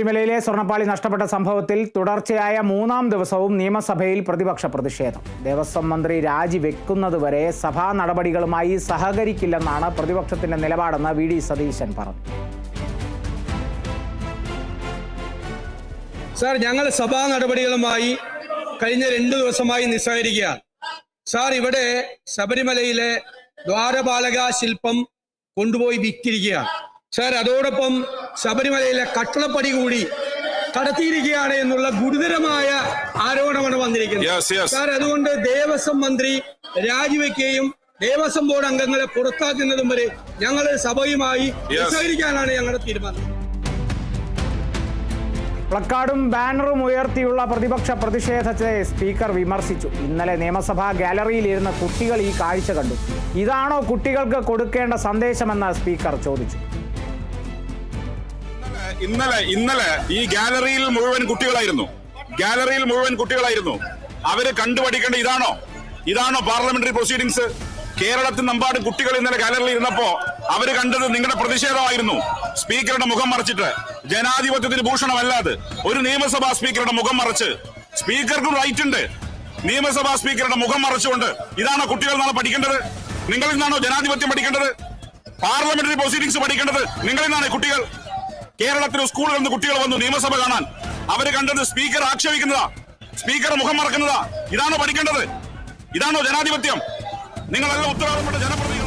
ശബരിമലയിലെ സ്വർണ്ണപ്പാളി നഷ്ടപ്പെട്ട സംഭവത്തിൽ തുടർച്ചയായ മൂന്നാം ദിവസവും നിയമസഭയിൽ പ്രതിപക്ഷ പ്രതിഷേധം. ദേവസ്വം മന്ത്രി രാജിവെക്കുന്നതുവരെ സഭാ നടപടികളുമായി സഹകരിക്കില്ലെന്നാണ് പ്രതിപക്ഷത്തിന്റെ നിലപാടെന്ന് വി ഡി സതീശൻ പറഞ്ഞു. സാർ, ഞങ്ങൾ സഭാ നടപടികളുമായി കഴിഞ്ഞ 2 ദിവസമായി നിസ്സഹകരിക്കുകയാണ്. സാർ, ഇവിടെ ശബരിമലയിലെ ദ്വാരപാലക ശില്പം കൊണ്ടുപോയി വിറ്റിരിക്കുകയാണ്. സാർ, അതോടൊപ്പം ശബരിമലയിലെ കട്ടളപ്പടി കൂടി കടത്തിയിരിക്കുകയാണ് എന്നുള്ള ഗുരുതരമായ ആരോപണമാണ് വന്നിരിക്കുന്നത്. സാർ, അതുകൊണ്ട് ദേവസ്വം മന്ത്രി രാജിവെക്കുകയും ദേവസ്വം ബോർഡ് അംഗങ്ങളെ പുറത്താക്കുന്നതും വരെ ഞങ്ങൾ സഭയുമായി സഹകരിക്കാനാണ് ഞങ്ങളുടെ തീരുമാനം. പ്ലക്കാർഡും ബാനറും ഉയർത്തിയുള്ള പ്രതിപക്ഷ പ്രതിഷേധത്തെ സ്പീക്കർ വിമർശിച്ചു. ഇന്നലെ നിയമസഭാ ഗാലറിയിലിരുന്ന കുട്ടികൾ ഈ കാഴ്ച കണ്ടു. ഇതാണോ കുട്ടികൾക്ക് കൊടുക്കേണ്ട സന്ദേശമെന്ന് സ്പീക്കർ ചോദിച്ചു. ഇന്നലെ ഈ ഗാലറിയിൽ മുഴുവൻ കുട്ടികളായിരുന്നു. അവര് കണ്ടുപഠിക്കേണ്ട ഇതാണോ പാർലമെന്ററി പ്രൊസീഡിങ്സ്? കേരളത്തിൽ നമ്പാട് കുട്ടികൾ ഇന്നലെ ഗാലറിയിൽ ഇരുന്നപ്പോ അവര് കണ്ടത് നിങ്ങളുടെ പ്രതിഷേധമായിരുന്നു. സ്പീക്കറുടെ മുഖം മറച്ചിട്ട്, ജനാധിപത്യത്തിന് ഭൂഷണമല്ലാതെ ഒരു നിയമസഭാ സ്പീക്കറുടെ മുഖം മറച്ച്, സ്പീക്കർക്കും റൈറ്റ് ഉണ്ട്, നിയമസഭാ സ്പീക്കറുടെ മുഖം മറച്ചുകൊണ്ട് ഇതാണോ കുട്ടികൾ നാളെ പഠിക്കേണ്ടത്? നിങ്ങളിൽ നിന്നാണോ ജനാധിപത്യം പഠിക്കേണ്ടത്? പാർലമെന്ററി പ്രൊസീഡിങ്സ് പഠിക്കേണ്ടത് നിങ്ങളിൽ നിന്നാണ്? കുട്ടികൾ കേരളത്തിലെ സ്കൂളുകളിൽ നിന്ന് കുട്ടികൾ വന്നു നിയമസഭ കാണാൻ. അവര് കണ്ടത് സ്പീക്കർ ആക്ഷേപിക്കുന്നതാ, സ്പീക്കറുടെ മുഖം മറക്കുന്നതാ. ഇതാണോ പഠിക്കേണ്ടത്? ഇതാണോ ജനാധിപത്യം? നിങ്ങളെല്ലാം ഉത്തരവാദപ്പെട്ട ജനപ്രതിനിധി.